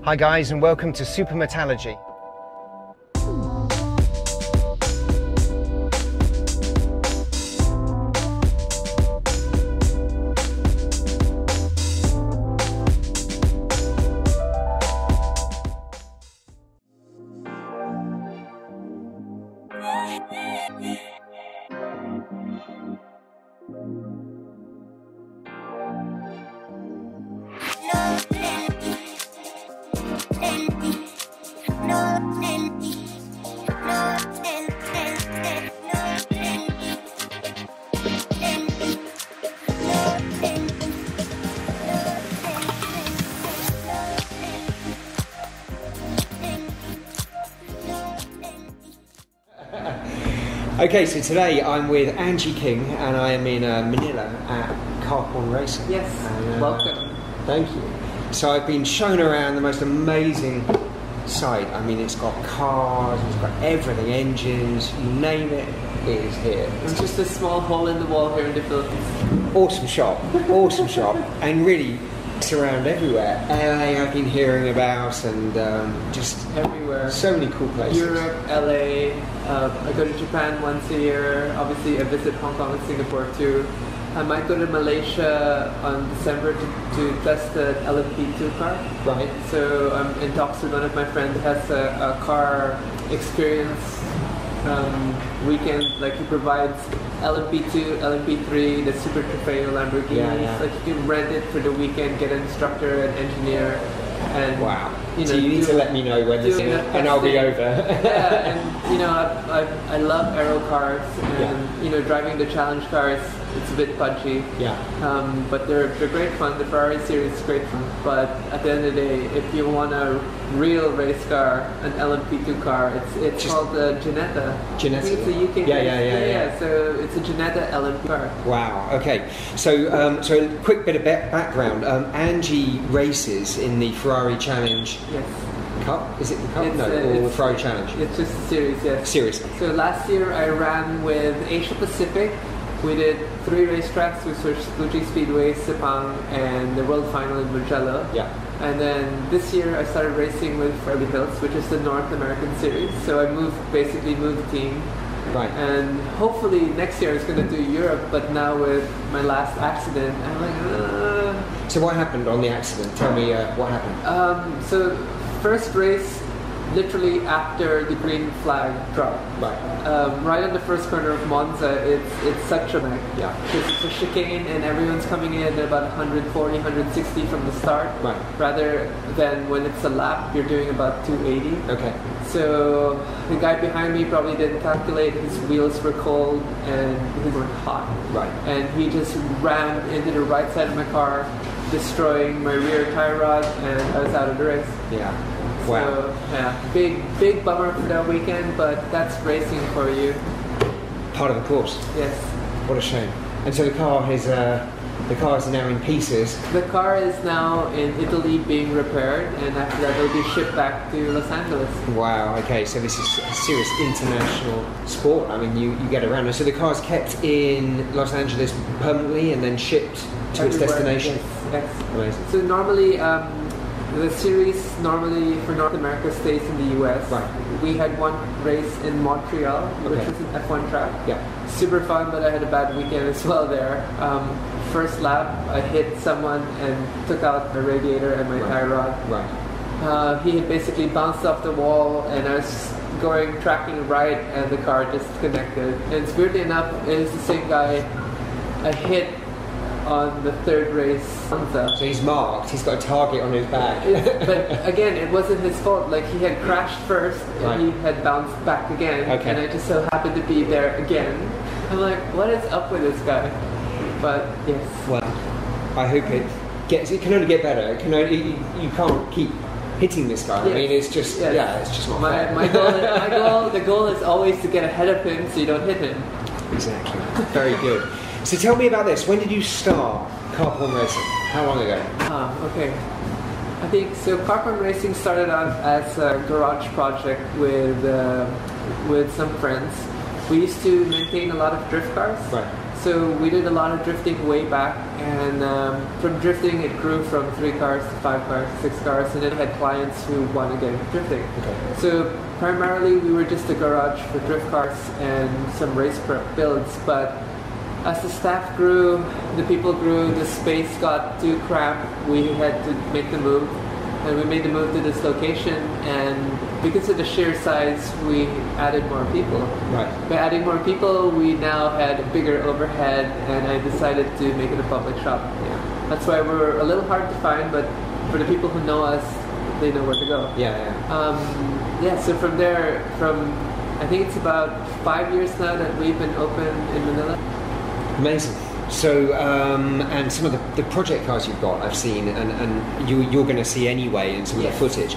Hi guys, and welcome to Super Metallurgy. Okay, so today I'm with Angie King and I am in Manila at Carporn Racing. Yes, welcome. Thank you. So I've been shown around the most amazing site. I mean, it's got cars, it's got everything, engines, you name it, it is here. It's just a small hole in the wall here in the Philippines. Awesome shop, awesome shop, and really it's around everywhere. LA I've been hearing about, and just everywhere. So many cool places. Europe, LA, I go to Japan once a year. Obviously I visit Hong Kong and Singapore too. I might go to Malaysia on December to test the LMP2 car. Right. So I'm in talks with one of my friends who has a car experience weekend. Like he provides LMP2, LMP3, the Super Trofeo Lamborghini. Yeah. Like you can rent it for the weekend, get an instructor, an engineer. And, wow. You know, so you need to let me know when this is, and I'll be over. Yeah, and you know, I love aero cars, and you know, driving the challenge cars, it's a bit pudgy. Yeah. But they're great fun. The Ferrari series is great fun. But at the end of the day, if you want a real race car, an LMP2 car, it's just called the Ginetta. Ginetta. I think it's a UK. Yeah. So it's a Ginetta LMP car. Wow. Okay. So so a quick bit of background. Angie races in the Ferrari Challenge. Yes. Cup? Is it the Cup? No, or the Ferrari Challenge? It's just a series, yes. Series. So last year I ran with Asia Pacific. We did 3 racetracks, which were Fuji Speedway, Sepang, and the World Final in Mugello. Yeah. And then this year I started racing with Beverly Hills, which is the North American series. So I basically moved team. Right. And hopefully next year I was going to do Europe, but now with my last accident, I'm like, So what happened on the accident? Tell me what happened. So first race, literally after the green flag drop. Right. Right on the first corner of Monza, it's such a mess. Yeah. Because it's a chicane and everyone's coming in at about 140, 160 from the start. Right. Rather than when it's a lap, you're doing about 280. Okay. So the guy behind me probably didn't calculate, his wheels were cold and he was hot. Right. And he just rammed into the right side of my car, destroying my rear tie rod, and I was out of the race. Yeah. Wow. So, yeah, big bummer for that weekend, but that's racing for you. Part of the course. Yes. What a shame. And so the car is now in pieces. The car is now in Italy being repaired, and after that it'll be shipped back to Los Angeles. Wow. Okay, so this is a serious international sport. I mean, you get around. So the car's kept in Los Angeles permanently and then shipped to its destination. Yes. Amazing. So normally. The series normally for North America stays in the US. Right. We had one race in Montreal, which was an F1 track. Yeah. Super fun, but I had a bad weekend as well there. First lap, I hit someone and took out the radiator and my tie rod. Right. He had basically bounced off the wall, and I was tracking right, and the car just connected. And weirdly enough, it was the same guy I hit on the third race. So he's marked, he's got a target on his back. But again, it wasn't his fault. Like, he had crashed first and he had bounced back again. Okay. And I just so happened to be there again. I'm like, what is up with this guy? But yes. Well, I hope it can only get better. You can't keep hitting this guy. Yes. I mean, it's just it's just not fair. The goal is always to get ahead of him so you don't hit him. Exactly. Very good. So tell me about this. When did you start Carporn Racing? How long ago? Okay. I think so. Carporn Racing started out as a garage project with some friends. We used to maintain a lot of drift cars. Right. So we did a lot of drifting way back, and from drifting it grew from 3 cars to 5 cars to 6 cars, and then I had clients who want to get into drifting. Okay. So primarily we were just a garage for drift cars and some race prep builds, but as the staff grew, the people grew, the space got too cramped, we had to make the move. And we made the move to this location, and because of the sheer size, we added more people. Right. By adding more people, we now had a bigger overhead, and I decided to make it a public shop. Yeah. That's why we're a little hard to find, but for the people who know us, they know where to go. Yeah. So from there, I think it's about 5 years now that we've been open in Manila. Amazing. So, and some of the project cars you've got, I've seen, and you're going to see anyway in some of the footage.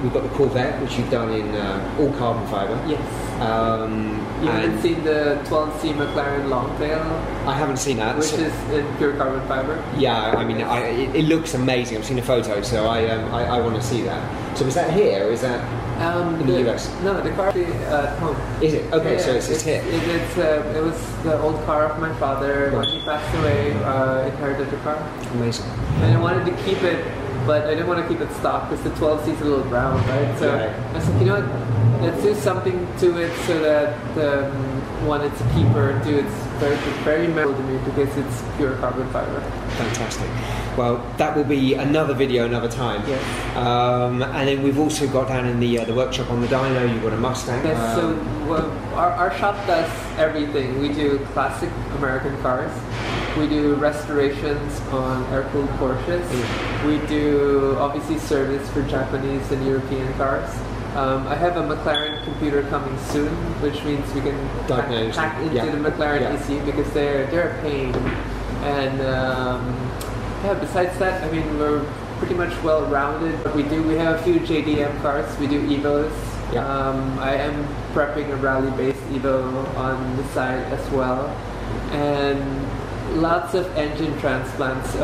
We've got the Corvette, which you've done in all carbon fibre. Yes. You haven't seen the 12C Mclaren Longtail? I haven't seen that. Which is in pure carbon fibre? Yeah, I mean, it looks amazing. I've seen a photo, so I want to see that. So is that here, or is that in the US? No, the car is at home. Is it? Okay, yeah, so it's here. It was the old car of my father. When he passed away, inherited the car. Amazing. And I wanted to keep it, but I didn't want to keep it stock because the 12C is a little brown, right? So I was like, you know what? Let's do something to it so that one, it's a keeper, two, it's very memorable to me because it's pure carbon fiber. Fantastic. Well, that will be another video another time. Yes. And then we've also got down in the workshop on the dyno, you've got a Mustang. Yes, so our shop does everything. We do classic American cars. We do restorations on air-cooled Porsches. We do obviously service for Japanese and European cars. I have a Mclaren computer coming soon, which means we can hack into the Mclaren ECU because they're a pain. And besides that, I mean, we're pretty much well-rounded. We have a few JDM cars. We do Evos. I am prepping a rally-based Evo on the side as well, and lots of engine transplants.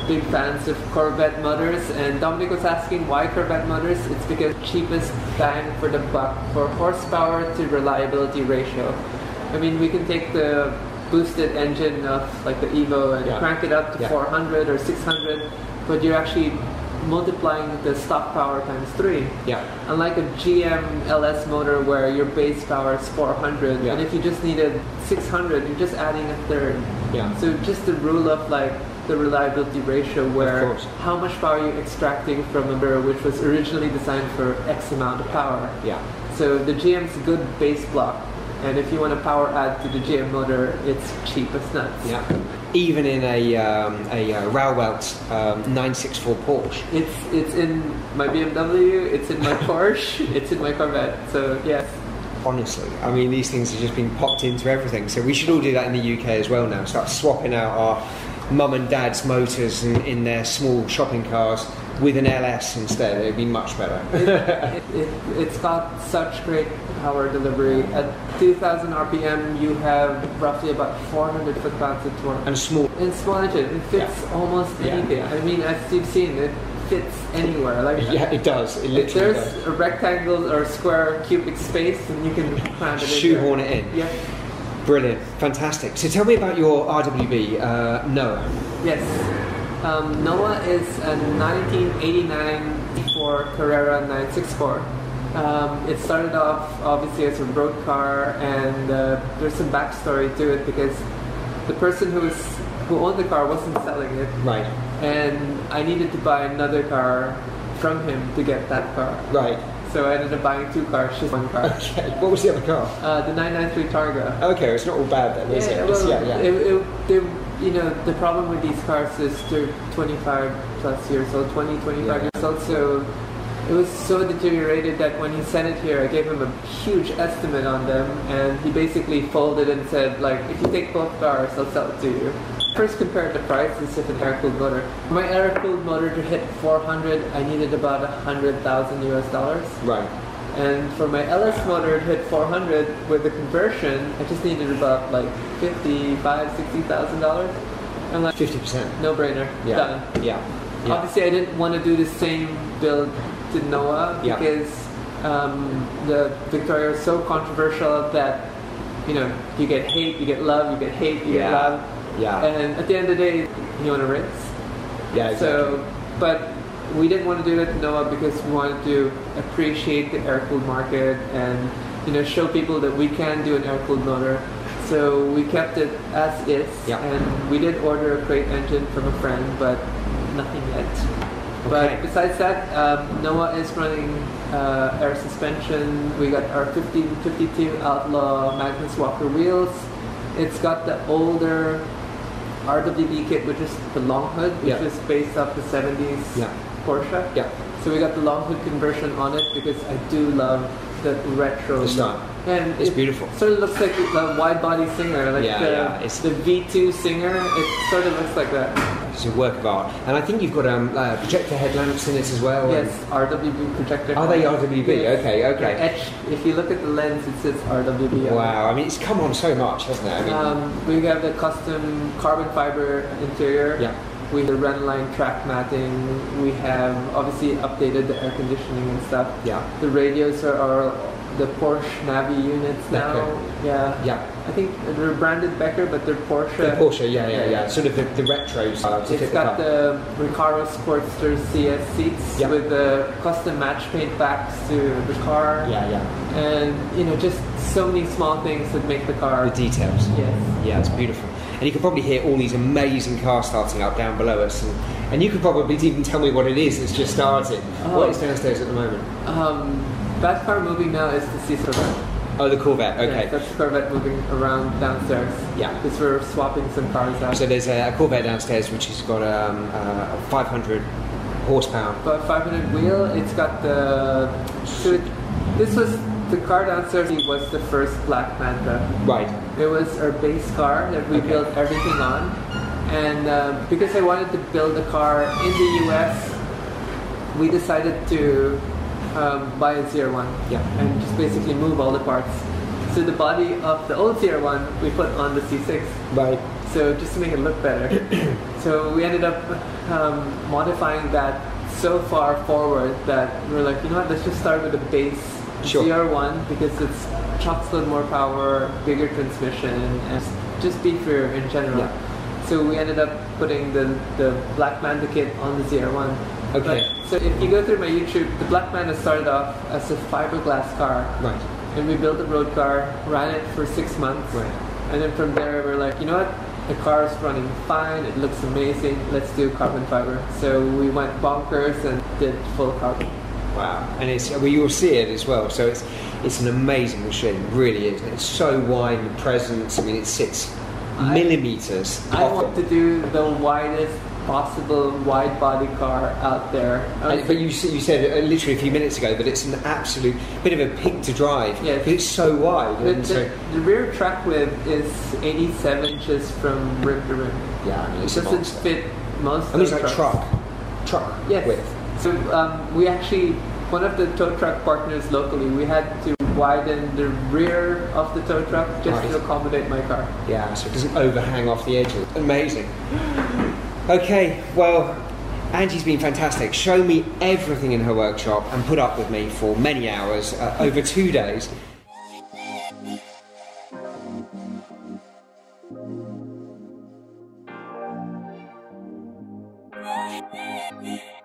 Big fans of Corvette motors, and Dominic was asking why Corvette motors. It's because cheapest bang for the buck for horsepower to reliability ratio. I mean, we can take the boosted engine of like the Evo and crank it up to 400 or 600, but you're actually multiplying the stock power times 3. Unlike a GM LS motor where your base power is 400, and if you just needed 600, you're just adding a third. So just the rule of like the reliability ratio, where how much power you're extracting from a motor which was originally designed for X amount of power. So the GM's a good base block, and if you want to power add to the GM motor, it's cheap as nuts. Even in a Rauwelt 964 Porsche. It's in my BMW, it's in my Porsche, it's in my Corvette. So yes. Honestly, I mean, these things have just been popped into everything. So we should all do that in the UK as well now. Start swapping out our mum and dad's motors in their small shopping cars with an LS instead. It'd be much better. It's got such great power delivery. At 2,000 RPM, you have roughly about 400 foot-pounds of torque. And small. And small engine. It fits almost anything. I mean, as you've seen, it fits anywhere. Like it does. It literally does. If there's a rectangle or square cubic space, and you can cram it in. Shoehorn it in. Brilliant, fantastic. So tell me about your RWB Noah. Yes, Noah is a 1989 Ford Carrera 964. It started off obviously as a road car, and there's some backstory to it because the person who owned the car wasn't selling it. Right. And I needed to buy another car from him to get that car. Right. So I ended up buying 2 cars, just 1 car. Okay. What was the other car? The 993 Targa. Okay, it's not all bad then, is it? The problem with these cars is they're 25 plus years old, 25 years old. So it was so deteriorated that when he sent it here, I gave him a huge estimate on them, and he basically folded and said, like, if you take both cars, I'll sell it to you. First compared the prices of an air-cooled motor. For my air-cooled motor to hit 400, I needed about $100,000 US. Right. And for my LS motor to hit 400 with the conversion, I just needed about like $55,000-$60,000. I'm like 50%. No brainer. Done. Obviously, I didn't want to do the same build to Noah because the Victoria was so controversial that you know, you get hate, you get love, you get hate, you get love. Yeah. And at the end of the day, you want to race. Yeah, exactly. So, but we didn't want to do it at Noah because we wanted to appreciate the air-cooled market and, you know, show people that we can do an air-cooled motor. So we kept it as is, and we did order a crate engine from a friend, but nothing yet. Okay. But besides that, Noah is running air suspension. We got our 1552 Outlaw Magnus Walker wheels. It's got the older RWB kit, which is the long hood, which is based off the 70s Porsche. Yeah. So we got the long hood conversion on it because I do love the retro style. And it's beautiful. Sort of looks like the wide body Singer, like It's the V2 Singer. It sort of looks like that. It's a work of art. And I think you've got projector headlamps in it as well. Yes, RWB projector. Are they RWB? Yes. Okay. Etched. If you look at the lens, it says RWB. Wow, I mean, it's come on so much, hasn't it? I mean, we have the custom carbon fiber interior. Yeah. We have the Renline track matting. We have obviously updated the air conditioning and stuff. Yeah. The radios are the Porsche Navi units now. Okay. Yeah. I think they're branded Becker, but they're Porsche. They're Porsche, yeah. Sort of the retro style. It's got the Recaro Sportster CS seats with the custom match paint backs to the car. Yeah. And, you know, just so many small things that make the car. The details. Yes. Yeah, it's beautiful. And you can probably hear all these amazing cars starting up down below us. And you could probably even tell me what it is that's just started. What is downstairs at the moment? That car moving now is the C Corvette. Oh, the Corvette, okay. Yeah, that's the Corvette moving around downstairs. Yeah. Because we're swapping some cars out. So there's a Corvette downstairs which has got a 500 horsepower. About 500 wheel. It's got the... This was... The car downstairs was the first Black Manta. Right. It was our base car that we built everything on. And because I wanted to build a car in the US, we decided to buy a ZR1 and just basically move all the parts. So the body of the old ZR1 we put on the C6. Right. So just to make it look better. So we ended up modifying that so far forward that we're like, you know what, let's just start with the base ZR1 because it's chock-full more power, bigger transmission, and just beefier in general. Yeah. So we ended up putting the Black Manta kit on the ZR1. Okay. So if you go through my YouTube, the Black Manta started off as a fiberglass car. Right. And we built a road car, ran it for 6 months. Right. And then from there we're like, you know what? The car is running fine, it looks amazing, let's do carbon fiber. So we went bonkers and did full carbon. Wow. And you'll see it as well. So it's an amazing machine, it really is. It's so wide in the presence, I mean it sits millimeters. I want to do the widest possible wide body car out there. But you said literally a few minutes ago that it's an absolute bit of a pig to drive. Yeah, it's so wide. The rear track width is 87 inches from rim to rim. Yeah, I mean, it doesn't fit most. I mean, it's like truck width. So we actually, one of the tow truck partners locally, we had to widen the rear of the tow truck just to accommodate my car. Yeah, so it doesn't overhang off the edges. Amazing. Okay, well, Angie's been fantastic. Show me everything in her workshop and put up with me for many hours, over 2 days. RWB.